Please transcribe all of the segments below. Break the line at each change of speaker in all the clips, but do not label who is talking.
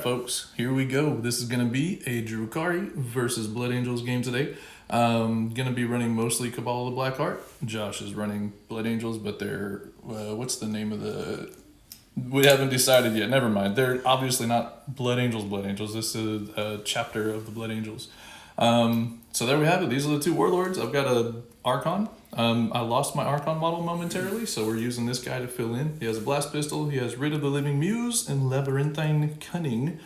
folks, here we go. This is going to be a Drukhari versus Blood Angels game today. Going to be running mostly Cabal of the Black Heart. Josh is running Blood Angels, but they're, what's the name of the... We haven't decided yet, never mind. They're obviously not Blood Angels. This is a chapter of the Blood Angels. So there we have it. These are the two Warlords. I've got a Archon. I lost my Archon model momentarily, so we're using this guy to fill in. He has a Blast Pistol, he has Rid of the Living Muse, and Labyrinthine Cunning.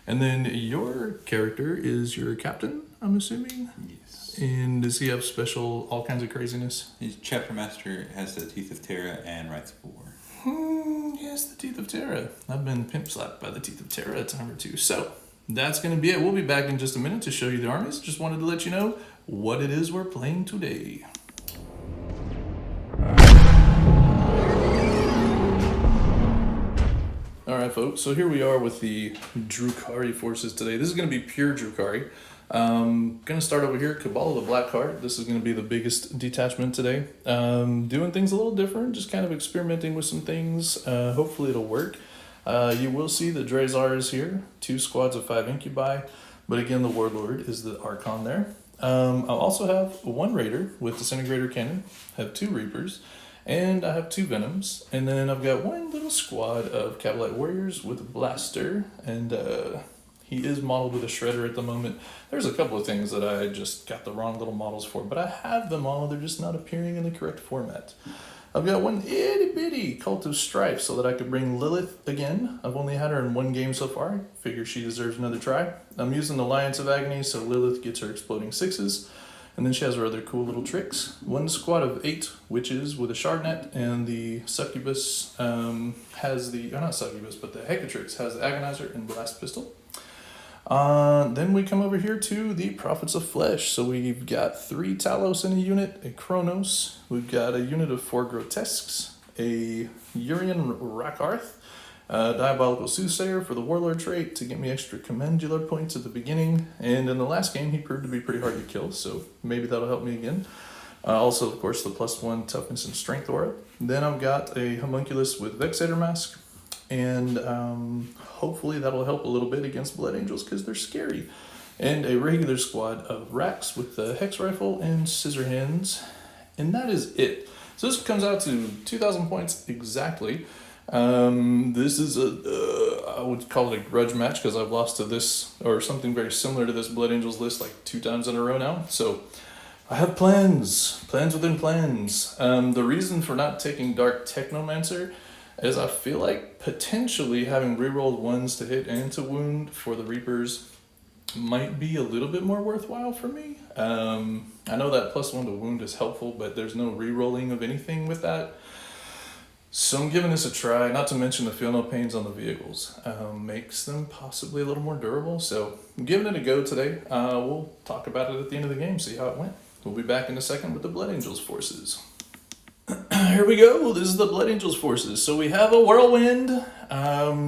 And then your character is your captain, I'm assuming?
Yes.
And does he have special, all kinds of craziness?
His Chapter Master has the Teeth of Terra and Rites of War.
Yes, the Teeth of Terra. I've been pimp slapped by the Teeth of Terra a time or two. So, that's going to be it. We'll be back in just a minute to show you the armies. Just wanted to let you know what it is we're playing today. Alright folks, so here we are with the Drukhari forces today. This is going to be pure Drukhari. Going to start over here, Cabal of the Black Heart. This is going to be the biggest detachment today. Doing things a little different, just kind of experimenting with some things. Hopefully it'll work. You will see the Drazars here, 2 squads of 5 Incubi, but again the Warlord is the Archon there. I'll also have 1 Raider with Disintegrator Cannon, have 2 Reapers, and I have 2 Venoms, and then I've got 1 little squad of Cavalite Warriors with a Blaster, and he is modeled with a Shredder at the moment. There's a couple of things that I just got the wrong little models for, but I have them all, they're just not appearing in the correct format. I've got 1 itty bitty Cult of Strife so that I could bring Lilith again. I've only had her in 1 game so far. Figure she deserves another try. I'm using the Alliance of Agony so Lilith gets her exploding 6s. And then she has her other cool little tricks. 1 squad of 8 witches with a shard net, and the Succubus has the, or not Succubus, but the Hecatrix has the Agonizer and Blast Pistol. Then we come over here to the Prophets of Flesh. So we've got 3 Talos in a unit, a Chronos, we've got a unit of 4 Grotesques, a Urian Rakarth, Diabolical Soothsayer for the Warlord trait to get me extra Commendular points at the beginning, and in the last game he proved to be pretty hard to kill, so maybe that'll help me again. Also, of course, the +1 Toughness and Strength aura. Then I've got a Homunculus with Vexator Mask, and hopefully that'll help a little bit against Blood Angels because they're scary. And a regular squad of Racks with the Hex Rifle and Scissor Hands, and that is it. So this comes out to 2,000 points exactly. This is I would call it a grudge match because I've lost to this or something very similar to this Blood Angels list like 2 times in a row now. So I have plans within plans. The reason for not taking Dark Technomancer is I feel like potentially having rerolled 1s to hit and to wound for the Reapers might be a little bit more worthwhile for me. I know that +1 to wound is helpful, but there's no rerolling of anything with that. So I'm giving this a try, not to mention the feel no pains on the vehicles. Makes them possibly a little more durable, so I'm giving it a go today. We'll talk about it at the end of the game, see how it went. We'll be back in a second with the Blood Angels forces. Here we go, this is the Blood Angels forces. So we have a Whirlwind.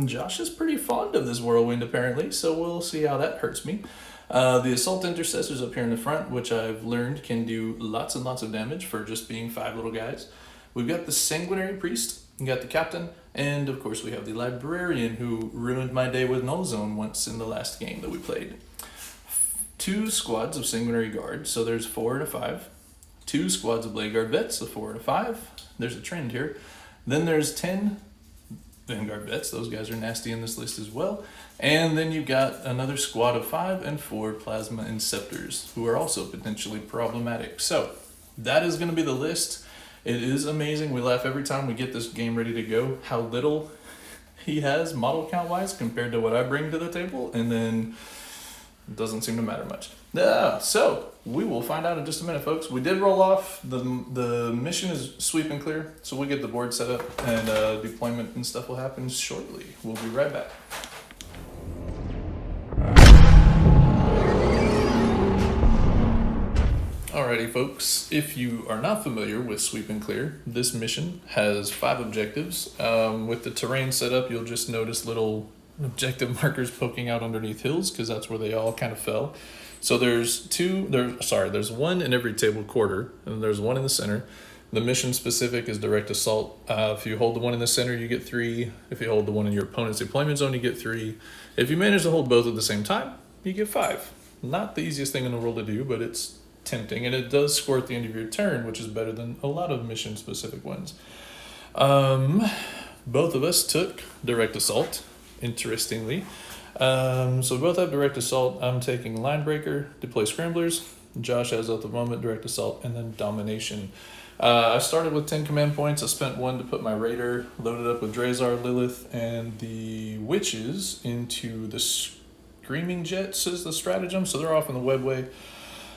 Josh is pretty fond of this Whirlwind apparently, so we'll see how that hurts me. The Assault Intercessors up here in the front, which I've learned can do lots and lots of damage for just being 5 little guys. We've got the Sanguinary Priest, we got the Captain, and of course we have the Librarian who ruined my day with Null Zone once in the last game that we played. 2 squads of Sanguinary Guard, so there's 4 and a 5. 2 squads of Blade Guard Vets, so 4 and a 5. There's a trend here. Then there's 10 Vanguard Vets, those guys are nasty in this list as well. And then you've got another squad of 5 and 4 Plasma Inceptors, who are also potentially problematic. So that is going to be the list. It is amazing. We laugh every time we get this game ready to go, how little he has model count wise compared to what I bring to the table, and then it doesn't seem to matter much. So we will find out in just a minute, folks. We did roll off. The mission is sweep and clear, so we'll get the board set up and deployment and stuff will happen shortly. We'll be right back. Alrighty folks, if you are not familiar with Sweep and Clear, this mission has 5 objectives. With the terrain set up, you'll just notice little objective markers poking out underneath hills because that's where they all kind of fell. So there's 1 in every table quarter, and there's 1 in the center. The mission specific is direct assault. If you hold the one in the center, you get 3. If you hold the one in your opponent's deployment zone, you get 3. If you manage to hold both at the same time, you get 5. Not the easiest thing in the world to do, but it's tempting, and it does score at the end of your turn, which is better than a lot of mission specific ones. Both of us took direct assault, interestingly. So we both have direct assault. I'm taking line breaker, deploy scramblers. Josh has at the moment direct assault, and then domination. I started with 10 command points. I spent 1 to put my raider loaded up with Drazar, Lilith, and the witches into the screaming jets as the stratagem, so they're off in the webway.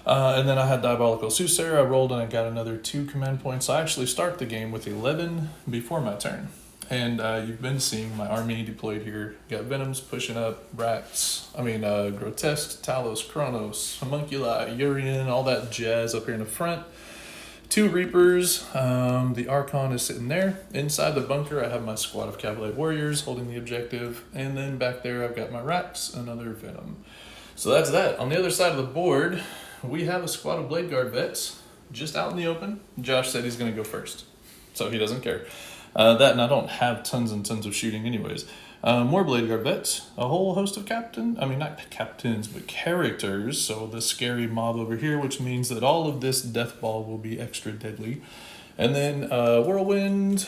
And then I had Diabolical Soothsayer. I rolled and I got another 2 command points. I actually start the game with 11 before my turn. And you've been seeing my army deployed here. Got Venoms pushing up, Rats, Grotesques, Talos, Chronos, Homunculi, Urian, all that jazz up here in the front. 2 Reapers, the Archon is sitting there. Inside the bunker, I have my squad of Cavalry Warriors holding the objective. And then back there, I've got my Rats, another Venom. So that's that. On the other side of the board, we have a squad of Blade Guard vets just out in the open. Josh said he's going to go first, so he doesn't care. That, and I don't have tons and tons of shooting anyways. More Blade Guard vets, a whole host of not captains, but characters. So the scary mob over here, which means that all of this death ball will be extra deadly. And then Whirlwind,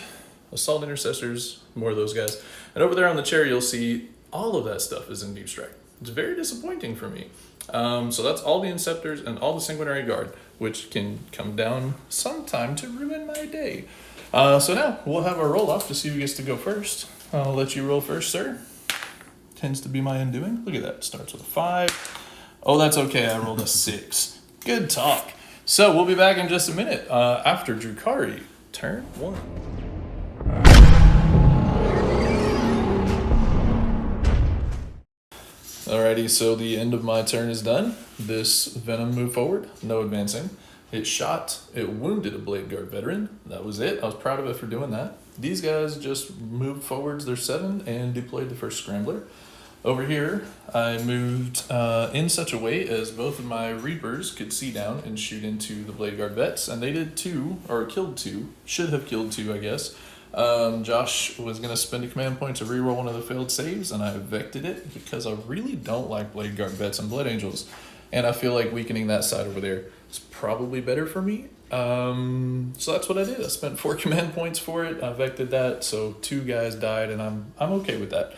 Assault Intercessors, more of those guys. And over there on the chair, you'll see all of that stuff is in Deep Strike. It's very disappointing for me. So that's all the Inceptors and all the Sanguinary Guard, which can come down sometime to ruin my day. So now we'll have our roll off to see who gets to go first. I'll let you roll first, sir. Tends to be my undoing. Look at that. Starts with a 5. Oh, that's okay. I rolled a 6. Good talk. So we'll be back in just a minute after Drukhari, turn 1. Alrighty, so the end of my turn is done. This Venom moved forward, no advancing. It wounded a Blade Guard veteran. That was it. I was proud of it for doing that. These guys just moved forwards their 7 and deployed the first Scrambler. Over here, I moved in such a way as both of my Reapers could see down and shoot into the Blade Guard vets, and they did 2, or killed 2. Should have killed 2, I guess. Josh was going to spend a command point to reroll one of the failed saves, and I evicted it because I really don't like Blade Guard vets and Blood Angels, and I feel like weakening that side over there is probably better for me. So that's what I did. I spent 4 command points for it. I evicted that, so 2 guys died, and I'm okay with that.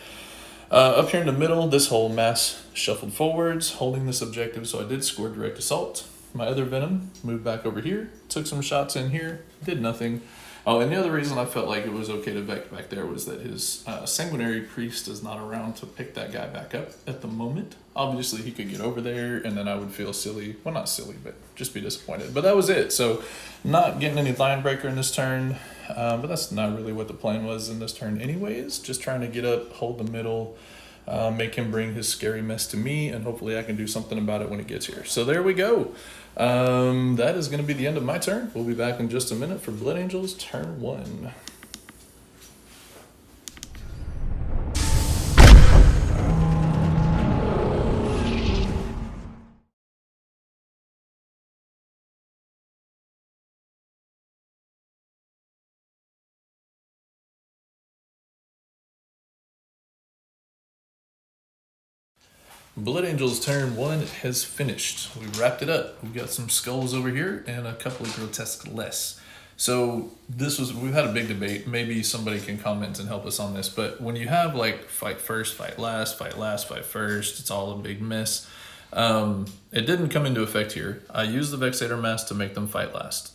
Up here in the middle, this whole mass shuffled forwards, holding this objective, so I did score direct assault. My other Venom moved back over here, took some shots in here, did nothing. Oh, and the other reason I felt like it was okay to vect back there was that his Sanguinary Priest is not around to pick that guy back up at the moment. Obviously, he could get over there, and then I would feel silly. Well, not silly, but just be disappointed. But that was it. So, not getting any line breaker in this turn, but that's not really what the plan was in this turn anyways. Just trying to get up, hold the middle, make him bring his scary mess to me, and hopefully I can do something about it when it gets here. So there we go. That is going to be the end of my turn. We'll be back in just a minute for Blood Angels, turn 1. Blood Angels turn 1 has finished. We wrapped it up. We've got some skulls over here and a couple of grotesque less. So we've had a big debate. Maybe somebody can comment and help us on this. But when you have like fight first, fight last, fight first, it's all a big mess. It didn't come into effect here. I used the Vexator Mask to make them fight last.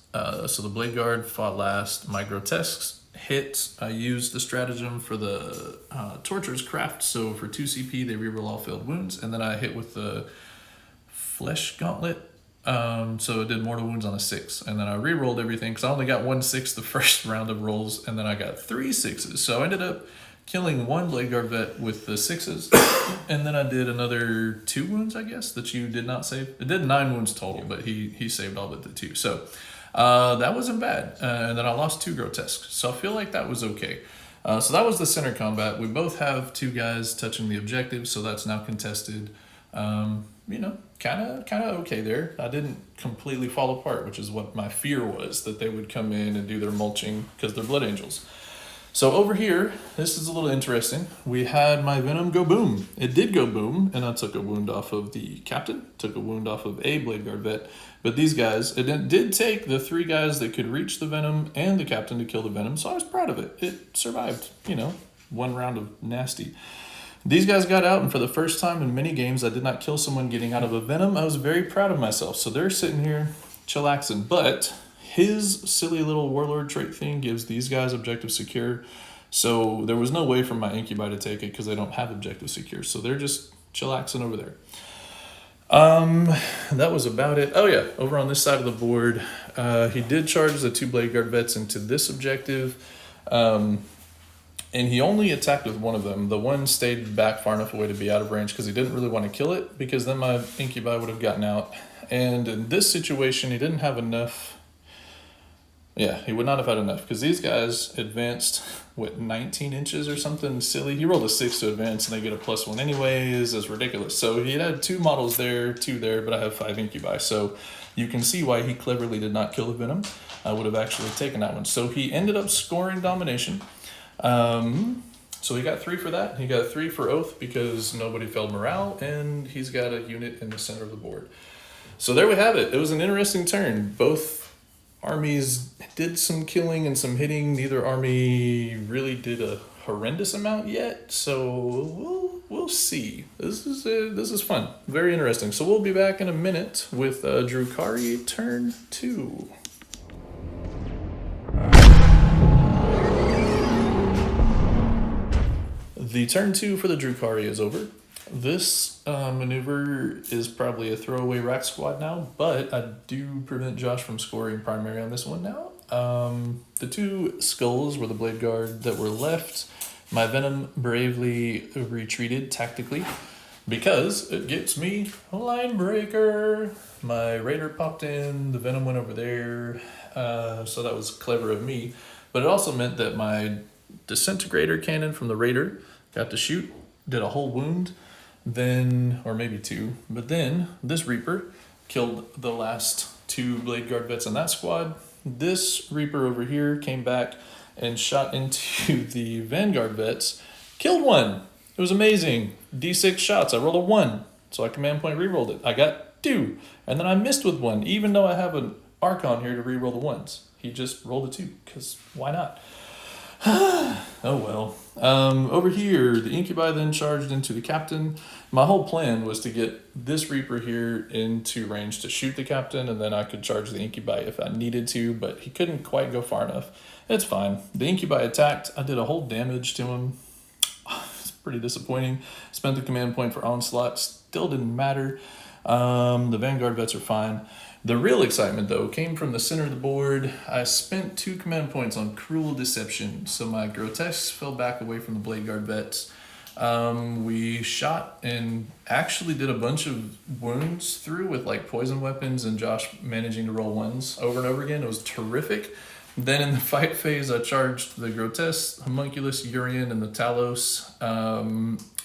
So the Blade Guard fought last. My grotesques hit. I used the stratagem for the Torturer's Craft, so for 2 CP they reroll all failed wounds, and then I hit with the Flesh Gauntlet, so it did mortal wounds on a 6, and then I rerolled everything because I only got 1 6 the first round of rolls, and then I got 3 6s, so I ended up killing 1 Blade Guard vet with the 6s, and then I did another 2 wounds, I guess, that you did not save. It did 9 wounds total, but he saved all but the 2, so that wasn't bad. And then I lost 2 grotesques, so I feel like that was okay. So that was the center combat. We both have 2 guys touching the objective, so that's now contested. You know, kind of okay there. I didn't completely fall apart, which is what my fear was, that they would come in and do their mulching because they're blood angels. So over here, this is a little interesting. We had my venom go boom. It did go boom, and I took a wound off of the captain, took a wound off of a Blade Guard vet. But these guys, it did take the 3 guys that could reach the venom and the captain to kill the venom, so I was proud of it. It survived, you know, 1 round of nasty. These guys got out, and for the first time in many games, I did not kill someone getting out of a venom. I was very proud of myself. So they're sitting here chillaxing, but his silly little warlord trait thing gives these guys objective secure. So there was no way for my incubi to take it because they don't have objective secure. So they're just chillaxing over there. That was about it. Oh yeah, over on this side of the board, he did charge the 2 Blade Guard vets into this objective. And he only attacked with one of them. The one stayed back far enough away to be out of range because he didn't really want to kill it, because then my incubi would have gotten out. And in this situation, he didn't have enough. Yeah, he would not have had enough because these guys advanced, 19 inches or something silly. He rolled a 6 to advance and they get a +1 anyways. It's ridiculous. So he had 2 models there, 2 there, but I have 5 incubi. So you can see why he cleverly did not kill the venom. I would have actually taken that one. So he ended up scoring domination. So he got 3 for that. He got 3 for oath because nobody failed morale, and he's got a unit in the center of the board. So there we have it. It was an interesting turn. Both armies did some killing and some hitting. Neither army really did a horrendous amount yet, so we'll see. This is fun. Very interesting. So we'll be back in a minute with Drukhari turn 2. The turn 2 for the Drukhari is over. This maneuver is probably a throwaway rack squad now, but I do prevent Josh from scoring primary on this one now. The 2 skulls were the Blade Guard that were left. My venom bravely retreated tactically because it gets me a line breaker. My raider popped in, the venom went over there, so that was clever of me. But it also meant that my disintegrator cannon from the raider got to shoot, did a whole wound, then, or maybe 2, but then this Reaper killed the last 2 Blade Guard vets in that squad. This Reaper over here came back and shot into the Vanguard vets, killed 1. It was amazing. D6 shots, I rolled a 1, so I command point rerolled it. I got 2, and then I missed with 1, even though I have an Archon here to reroll the 1s. He just rolled a 2, because why not? Oh well. Over here, the incubi then charged into the captain. My whole plan was to get this Reaper here into range to shoot the captain, and then I could charge the incubi if I needed to, but he couldn't quite go far enough. It's fine. The incubi attacked. I did a whole damage to him. It's pretty disappointing. Spent the command point for onslaught. Still didn't matter. The Vanguard vets are fine. The real excitement, though, came from the center of the board. I spent 2 command points on Cruel Deception, so my grotesques fell back away from the Blade Guard vets. We shot and actually did a bunch of wounds through with like poison weapons and Josh managing to roll 1s over and over again. It was terrific. Then in the fight phase, I charged the grotesque, homunculus, Urian, and the Talos,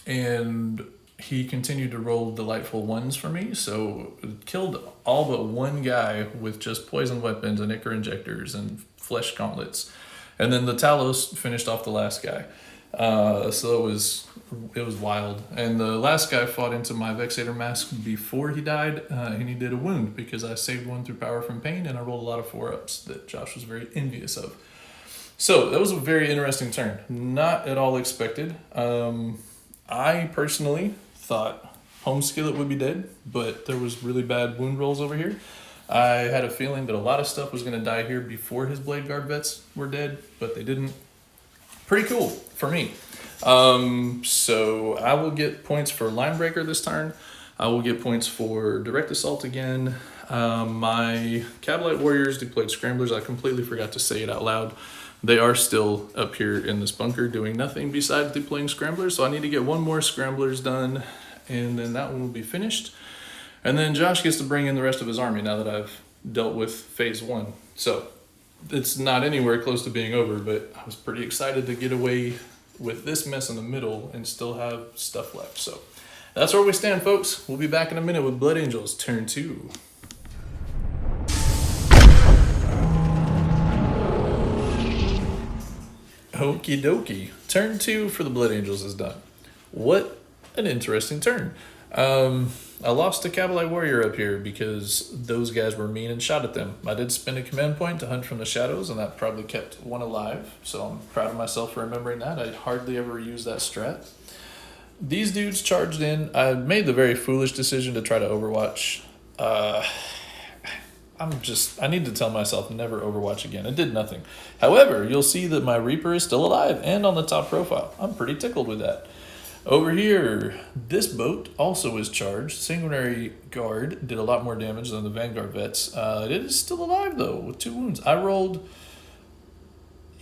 and he continued to roll delightful 1s for me, so it killed all but 1 guy with just poison weapons and ichor injectors and flesh gauntlets. And then the Talos finished off the last guy. So it was wild. And the last guy fought into my Vexator Mask before he died, and he did a wound because I saved 1 through Power from Pain, and I rolled a lot of 4-ups that Josh was very envious of. So that was a very interesting turn. Not at all expected. I personally thought Home Skillet would be dead, but there was really bad wound rolls over here. I had a feeling that a lot of stuff was going to die here before his Blade Guard vets were dead, but they didn't. Pretty cool for me. So I will get points for Line Breaker this turn. I will get points for Direct Assault again. My Cabalite Warriors deployed Scramblers. I completely forgot to say it out loud. They are still up here in this bunker doing nothing besides deploying Scramblers, so I need to get 1 more Scramblers done, and then that one will be finished. And then Josh gets to bring in the rest of his army now that I've dealt with phase 1. So it's not anywhere close to being over, but I was pretty excited to get away with this mess in the middle and still have stuff left. So That's where we stand, folks. We'll be back in a minute with Blood Angels, turn 2. Okie dokie. Turn 2 for the Blood Angels is done. What an interesting turn. I lost a Cavalite Warrior up here because those guys were mean and shot at them. I did spend a command point to hunt from the shadows, and that probably kept one alive. So I'm proud of myself for remembering that. I hardly ever use that strat. These dudes charged in. I made the very foolish decision to try to Overwatch. I need to tell myself never Overwatch again. It did nothing. However, you'll see that my Reaper is still alive and on the top profile. I'm pretty tickled with that. Over here, this boat also is charged. Sanguinary Guard did a lot more damage than the Vanguard vets. It is still alive though, with 2 wounds. I rolled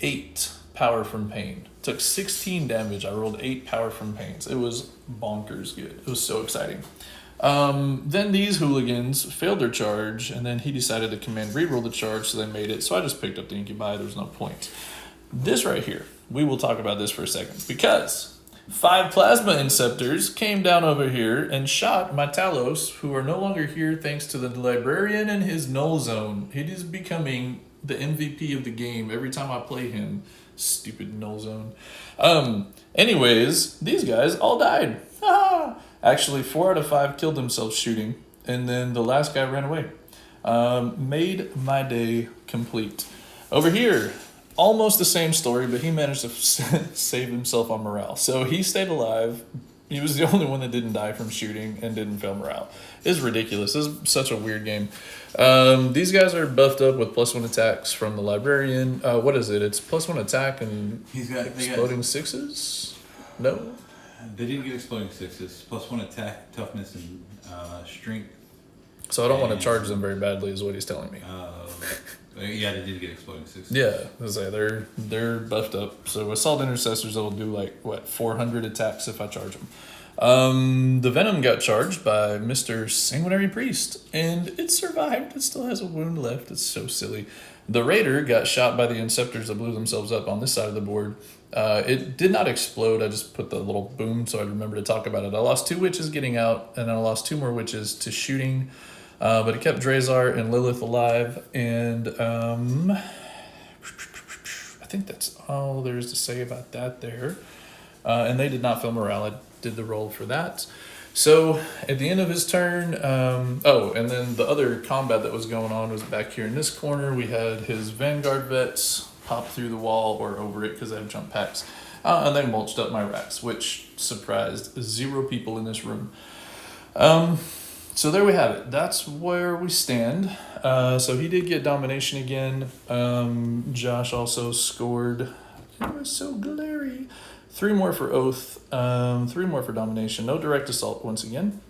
8 power from pain. Took 16 damage. I rolled 8 power from pains. It was bonkers good. It was so exciting. Then these hooligans failed their charge, and then he decided to command reroll the charge, so they made it. So I just picked up the Incubi. There's no point. This right here, we will talk about this for a second, because 5 Plasma Inceptors came down over here and shot my Talos, who are no longer here thanks to the Librarian and his Null Zone. He is becoming the MVP of the game every time I play him. Stupid Null Zone. Anyways, these guys all died. Actually, 4 out of 5 killed themselves shooting, and then the last guy ran away. Made my day complete. Over here, almost the same story, but he managed to save himself on morale. So he stayed alive. He was the only one that didn't die from shooting and didn't fail morale. It's ridiculous. This is such a weird game. These guys are buffed up with +1 attacks from the Librarian. What is it? It's +1 attack and exploding 6s? No?
They didn't get exploding 6s. +1 attack, toughness, and strength.
So I don't want to charge them very badly is what he's telling me.
Yeah, they did get exploding 6s.
Yeah, I was like, they're buffed up. So Assault Intercessors will do 400 attacks if I charge them. The Venom got charged by Mr. Sanguinary Priest, and it survived. It still has a wound left. It's so silly. The Raider got shot by the Inceptors that blew themselves up on this side of the board. It did not explode. I just put the little boom so I remember to talk about it. I lost 2 witches getting out, and then I lost 2 more witches to shooting. But it kept Drazar and Lilith alive, and I think that's all there is to say about that there. And they did not fail morale. I did the roll for that. So at the end of his turn, and then the other combat that was going on was back here in this corner. We had his Vanguard vets pop through the wall or over it because they have jump packs. And they mulched up my racks, which surprised 0 people in this room. So there we have it. That's where we stand. So he did get domination again. Josh also scored. It was so glary. 3 more for Oath. 3 more for domination. No direct assault once again.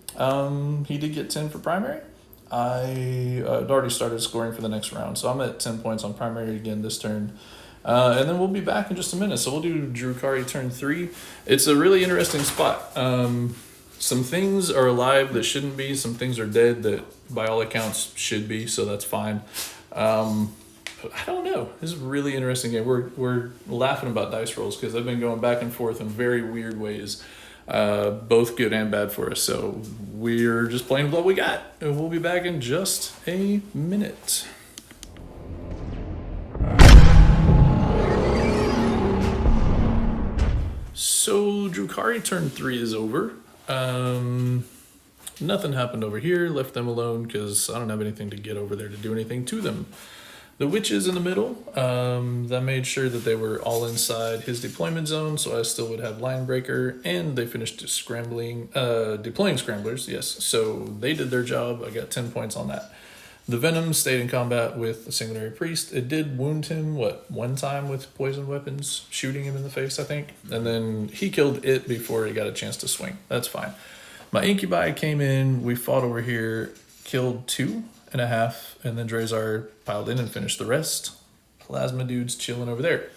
He did get 10 for primary. I had already started scoring for the next round. So I'm at 10 points on primary again this turn. And then we'll be back in just a minute. So we'll do Drukhari turn 3. It's a really interesting spot. Some things are alive that shouldn't be. Some things are dead that, by all accounts, should be. So that's fine. I don't know. This is a really interesting game. We're laughing about dice rolls because I've been going back and forth in very weird ways, both good and bad for us. So we're just playing with what we got, and we'll be back in just a minute. So Drukhari turn 3 is over. Nothing happened over here. Left them alone because I don't have anything to get over there to do anything to them. The witches in the middle, that made sure that they were all inside his deployment zone, so I still would have line breaker, and they finished deploying scramblers, yes. So they did their job. I got 10 points on that. The Venom stayed in combat with the Sanguinary Priest. It did wound him, 1 time with poison weapons, shooting him in the face, I think. And then he killed it before he got a chance to swing. That's fine. My Incubi came in, we fought over here, killed 2.5, and then Drazar piled in and finished the rest. Plasma dudes chilling over there.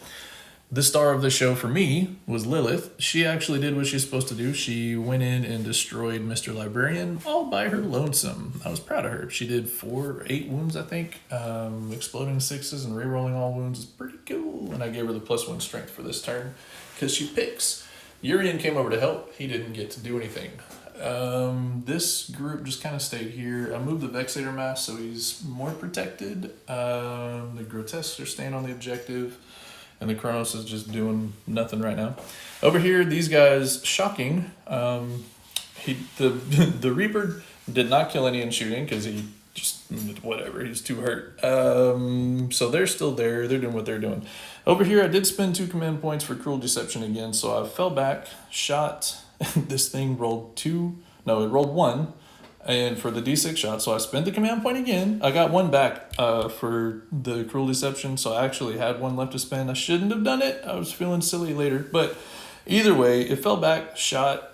The star of the show for me was Lilith. She actually did what she's supposed to do. She went in and destroyed Mr. Librarian all by her lonesome. I was proud of her. She did 8 wounds, I think. Exploding 6s and rerolling all wounds is pretty cool. And I gave her the +1 strength for this turn because she picks. Urian came over to help. He didn't get to do anything. This group just kind of stayed here. I moved the Vexator Mask so he's more protected. The Grotesques are staying on the objective, and the Kronos is just doing nothing right now. Over here, these guys, shocking. The Reaper did not kill any in shooting because he just whatever, he's too hurt. So they're still there. They're doing what they're doing. Over here, I did spend 2 command points for Cruel Deception again, so I fell back, shot. This thing rolled 2. No, it rolled 1, and for the D6 shot, so I spent the command point again. I got 1 back for the Cruel Deception, so I actually had 1 left to spend. I shouldn't have done it. I was feeling silly later, but either way, it fell back, shot.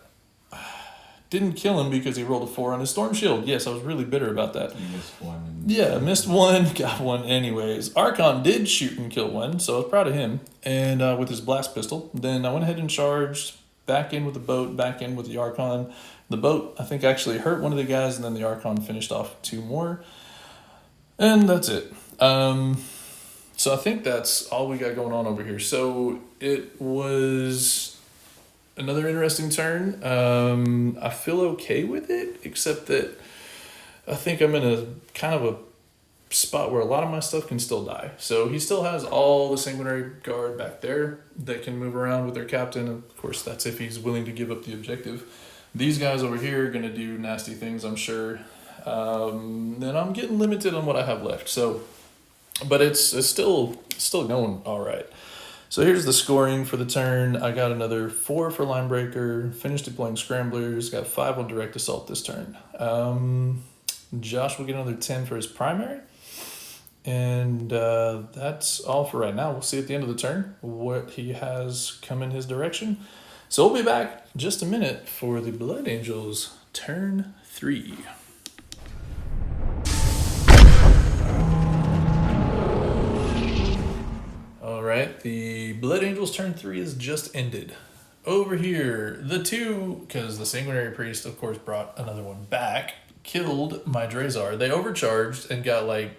Didn't kill him because he rolled a 4 on his Storm Shield. Yes, I was really bitter about that.
You missed 1.
Yeah, missed 1, got 1 anyways. Archon did shoot and kill 1, so I was proud of him. And with his blast pistol. Then I went ahead and charged, back in with the boat, back in with the Archon. The boat, I think, actually hurt one of the guys, and then the Archon finished off 2 more. And that's it. So I think that's all we got going on over here. So it was another interesting turn. I feel okay with it, except that I think I'm in a kind of a spot where a lot of my stuff can still die. So he still has all the Sanguinary Guard back there that can move around with their captain. Of course, that's if he's willing to give up the objective. These guys over here are going to do nasty things, I'm sure. And I'm getting limited on what I have left. So, but it's still going all right. So here's the scoring for the turn. I got another 4 for Linebreaker, finished deploying Scramblers, got 5 on Direct Assault this turn. Josh will get another 10 for his primary. And that's all for right now. We'll see at the end of the turn what he has come in his direction. So we'll be back just a minute for the Blood Angels turn 3. Alright, the Blood Angels turn 3 has just ended. Over here, the 2, because the Sanguinary Priest, of course, brought another one back, killed my Drazar. They overcharged and got like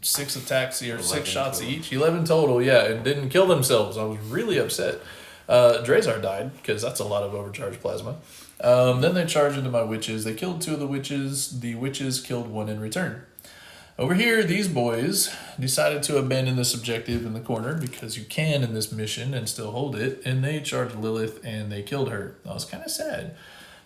6 attacks or 6 shots total. Each. 11 total, yeah, and didn't kill themselves. I was really upset. Drazar died, because that's a lot of overcharged plasma. Then they charged into my witches. They killed 2 of the witches. The witches killed 1 in return. Over here, these boys decided to abandon this objective in the corner, because you can in this mission and still hold it, and they charged Lilith and they killed her. I was kind of sad.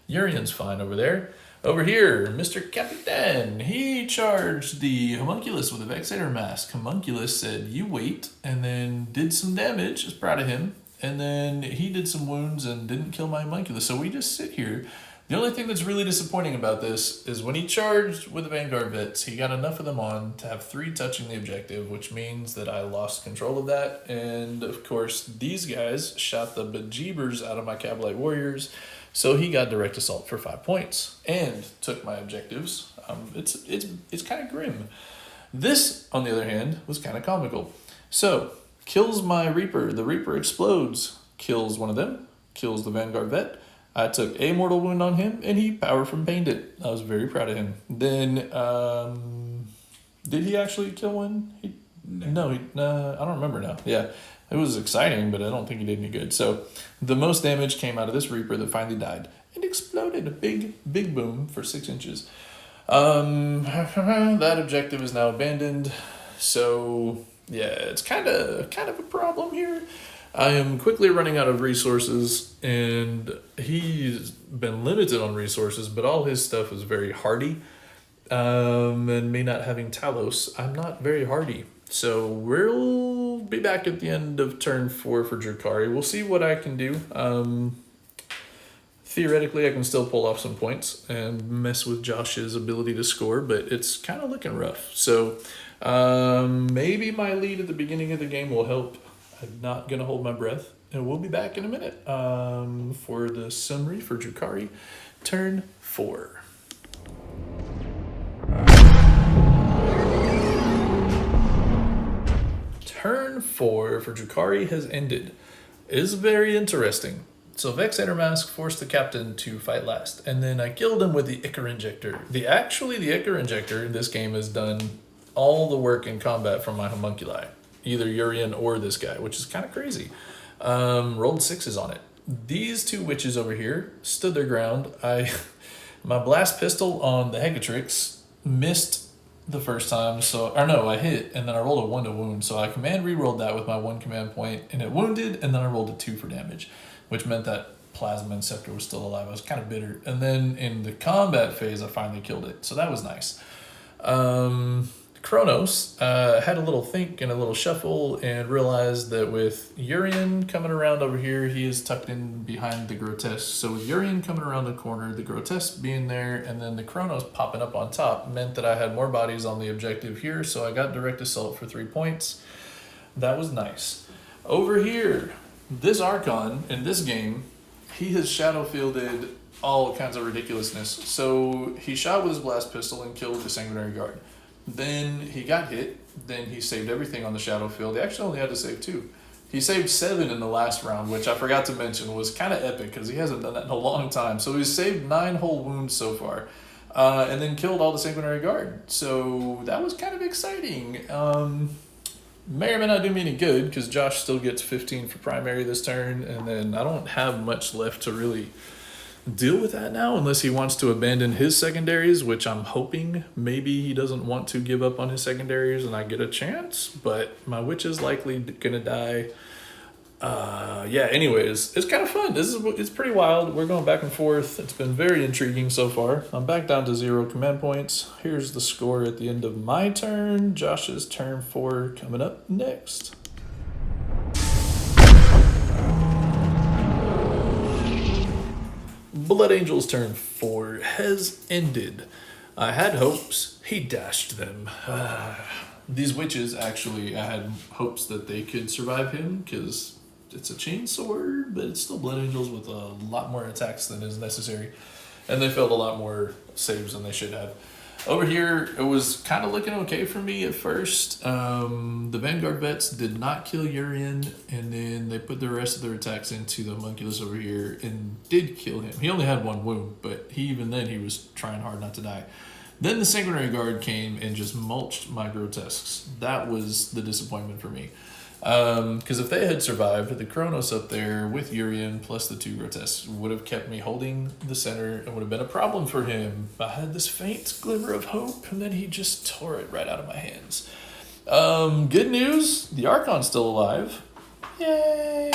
Urian's fine over there. Over here, Mr. Capitan, he charged the Homunculus with a Vexator Mask. Homunculus said, "You wait," and then did some damage. I was proud of him. And then he did some wounds and didn't kill my Homunculus. So we just sit here. The only thing that's really disappointing about this is when he charged with the Vanguard Vets, he got enough of them on to have 3 touching the objective, which means that I lost control of that. And of course, these guys shot the bejeebers out of my Cabalite Warriors. So he got Direct Assault for 5 points and took my objectives. It's kind of grim. This, on the other hand, was kind of comical. So, kills my Reaper. The Reaper explodes, kills one of them, kills the Vanguard Vet. I took a mortal wound on him, and he power from pained it. I was very proud of him. Then, did he actually kill one? No, I don't remember now. Yeah, it was exciting, but I don't think he did any good. So, the most damage came out of this Reaper that finally died and exploded. A big boom for 6 inches. That objective is now abandoned. So, yeah, it's kind of a problem here. I am quickly running out of resources, and he's been limited on resources, but all his stuff is very hardy. And me not having Talos, I'm not very hardy. So we'll be back at the end of turn 4 for Drukhari. We'll see what I can do. Theoretically, I can still pull off some points and mess with Josh's ability to score, but it's kind of looking rough. So maybe my lead at the beginning of the game will help. I'm not going to hold my breath. And we'll be back in a minute for the summary for Drukhari, turn 4. Turn 4 for Drukhari has ended. It is very interesting. So Vexator Mask forced the captain to fight last, and then I killed him with the Ichor Injector. The Ichor Injector in this game has done all the work in combat from my Homunculi, either Urian or this guy, which is kind of crazy. Rolled 6s on it. these two witches over here stood their ground. My blast pistol on the Hecatrix missed the first time, I hit, and then I rolled a 1 to wound, so I command re-rolled that with my 1 command point, and it wounded, and then I rolled a 2 for damage, which meant that Plasma and Scepter was still alive. I was kind of bitter. And then in the combat phase, I finally killed it, so that was nice. Kronos had a little think and a little shuffle and realized that with Urian coming around over here, he is tucked in behind the Grotesque. So with Urian coming around the corner, the Grotesque being there, and then the Kronos popping up on top meant that I had more bodies on the objective here, so I got direct assault for 3 points. That was nice. Over here, this Archon in this game, he has shadow fielded all kinds of ridiculousness. So he shot with his blast pistol and killed the Sanguinary Guard. Then he got hit. Then he saved everything on the shadow field. He actually only had to save 2. He saved 7 in the last round, which I forgot to mention was kind of epic because he hasn't done that in a long time. So he's saved 9 whole wounds so far, and then killed all the Sanguinary Guard. So that was kind of exciting. May or may not do me any good because Josh still gets 15 for primary this turn, and then I don't have much left to really deal with that now unless he wants to abandon his secondaries, which I'm hoping maybe he doesn't want to give up on his secondaries and I get a chance, but my witch is likely gonna die. Anyways, it's kind of fun. It's pretty wild. We're going back and forth. It's been very intriguing so far. I'm back down to 0 command points. Here's the score at the end of my turn. Josh's turn 4 coming up next. Blood Angel's turn 4 has ended. I had hopes. He dashed them. These witches, actually, I had hopes that they could survive him because it's a Chainsword, but it's still Blood Angels with a lot more attacks than is necessary. And they failed a lot more saves than they should have. Over here, it was kind of looking okay for me at first. The Vanguard vets did not kill Urian, and then they put the rest of their attacks into the homunculus over here and did kill him. He only had 1 wound, but even then he was trying hard not to die. Then the Sanguinary Guard came and just mulched my Grotesques. That was the disappointment for me. Because if they had survived, the Kronos up there with Urian plus the 2 Grotesques would have kept me holding the center and would have been a problem for him. I had this faint glimmer of hope, and then he just tore it right out of my hands. Good news, the Archon's still alive. Yay!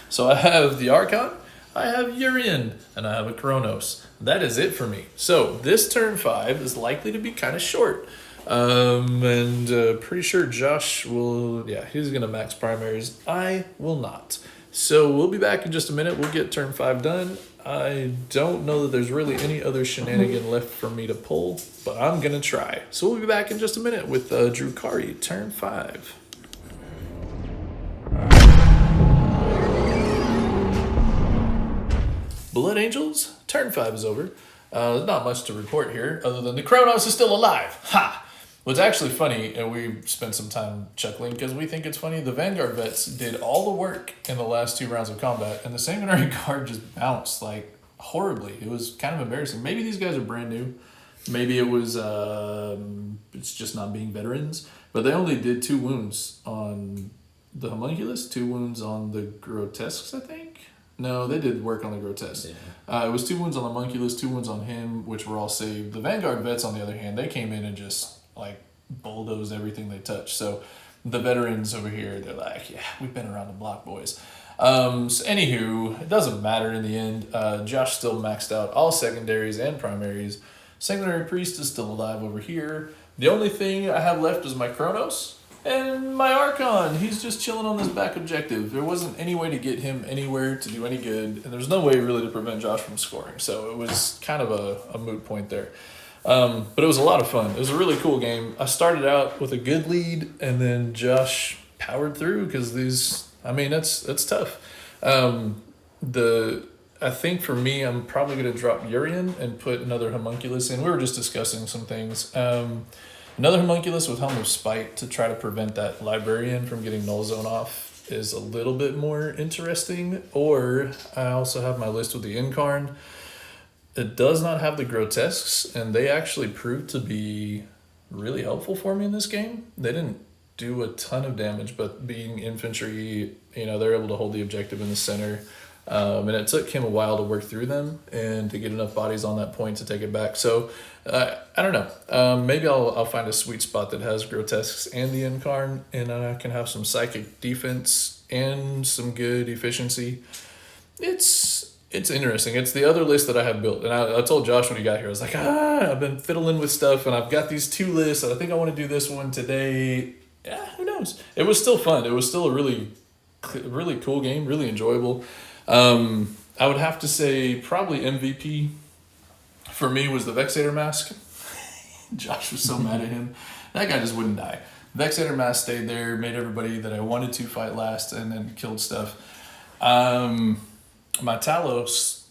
So I have the Archon, I have Urian, and I have a Kronos. That is it for me. So this turn 5 is likely to be kind of short. Pretty sure Josh will, he's going to max primaries. I will not. So we'll be back in just a minute. We'll get turn 5 done. I don't know that there's really any other shenanigan left for me to pull, but I'm going to try. So we'll be back in just a minute with Drukhari, turn 5. Blood Angels, turn 5 is over. There's not much to report here other than the Kronos is still alive. Ha! What's actually funny, and we spent some time chuckling because we think it's funny, the Vanguard vets did all the work in the last 2 rounds of combat, and the Sanguinary Guard just bounced like horribly. It was kind of embarrassing. Maybe these guys are brand new. Maybe it was, it's just not being veterans. But they only did 2 wounds on the homunculus, 2 wounds on the Grotesques, I think. No, they did work on the Grotesque. Yeah. It was 2 wounds on the homunculus, 2 wounds on him, which were all saved. The Vanguard vets, on the other hand, they came in and just like bulldozed everything they touched. So the veterans over here, they're like, yeah, we've been around the block, boys. Anywho, it doesn't matter in the end. Josh still maxed out all secondaries and primaries. Sanguinary Priest is still alive over here. The only thing I have left is my Kronos and my Archon. He's just chilling on this back objective. There wasn't any way to get him anywhere to do any good, and there's no way really to prevent Josh from scoring. So it was kind of a moot point there. But it was a lot of fun. It was a really cool game. I started out with a good lead, and then Josh powered through because that's tough. I think for me, I'm probably going to drop Urian and put another homunculus in. We were just discussing some things. Another homunculus with Helm of Spite to try to prevent that librarian from getting null zone off is a little bit more interesting. Or I also have my list with the Incarn. It does not have the Grotesques, and they actually proved to be really helpful for me in this game. They didn't do a ton of damage, but being infantry, they're able to hold the objective in the center. And it took him a while to work through them and to get enough bodies on that point to take it back. So I don't know. Maybe I'll find a sweet spot that has grotesques and the incarn, and I can have some psychic defense and some good efficiency. It's interesting. It's the other list that I have built. And I told Josh when he got here, I was like, I've been fiddling with stuff and I've got these 2 lists and I think I want to do this one today. Yeah, who knows? It was still fun. It was still a really cool game, really enjoyable. I would have to say probably MVP for me was the Vexator Mask. Josh was so mad at him. That guy just wouldn't die. Vexator Mask stayed there, made everybody that I wanted to fight last, and then killed stuff. My Talos,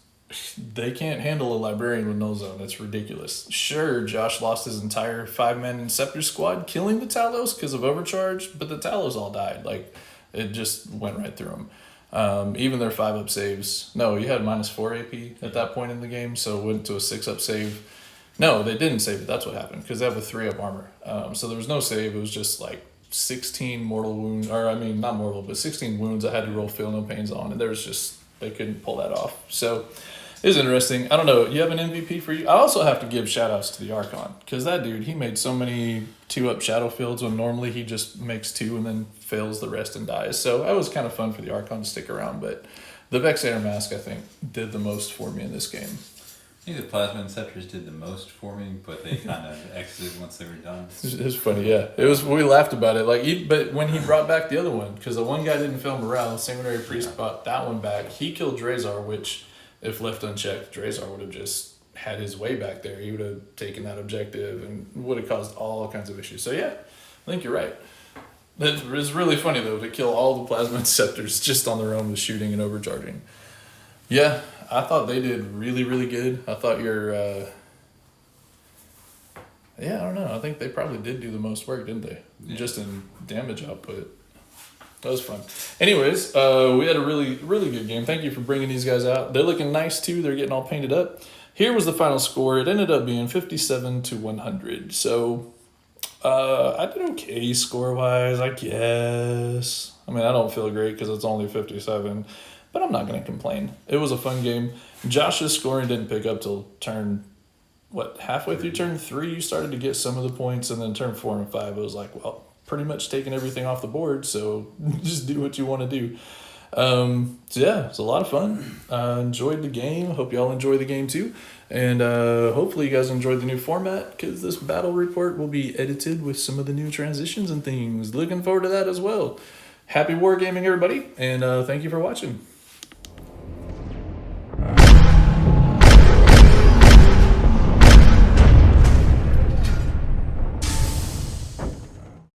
they can't handle a Librarian with no zone. That's ridiculous. Sure, Josh lost his entire 5-man Scepter squad killing the Talos because of overcharge, but the Talos all died. Like, it just went right through them. Even their 5-up saves. No, you had -4 AP at that point in the game, so it went to a 6-up save. No, they didn't save it. That's what happened, because they have a 3-up armor. So there was no save. It was just like 16 mortal wounds, or I mean, not mortal, but 16 wounds I had to roll Feel No Pains on, and they couldn't pull that off. So it was interesting. I don't know. You have an MVP for you? I also have to give shout outs to the Archon, because that dude, he made so many 2-up shadow fields when normally he just makes 2 and then fails the rest and dies. So it was kind of fun for the Archon to stick around, but the Vexator Mask, I think, did the most for me in this game.
I think the Plasma and Scepters did the most for me, but they kind of exited once they were done.
It was funny, yeah. It was. We laughed about it. But when he brought back the other one, because the one guy didn't fail morale, Sanguinary Priest brought that one back. He killed Drazar, which, if left unchecked, Drazar would have just had his way back there. He would have taken that objective and would have caused all kinds of issues. So yeah, I think you're right. It was really funny though to kill all the Plasma and Scepters just on their own with shooting and overcharging. Yeah, I thought they did really, really good. I thought I don't know. I think they probably did do the most work, didn't they? Yeah. Just in damage output. That was fun. Anyways, we had a really, really good game. Thank you for bringing these guys out. They're looking nice too. They're getting all painted up. Here was the final score. It ended up being 57-100. So I did okay score-wise, I guess. I mean, I don't feel great because it's only 57. But I'm not going to complain. It was a fun game. Josh's scoring didn't pick up till halfway through turn 3, you started to get some of the points, and then turn 4 and 5, it was like, well, pretty much taking everything off the board, so just do what you want to do. So yeah, it's a lot of fun. Enjoyed the game. Hope y'all enjoy the game too. And hopefully you guys enjoyed the new format, because this battle report will be edited with some of the new transitions and things. Looking forward to that as well. Happy wargaming, everybody, and thank you for watching.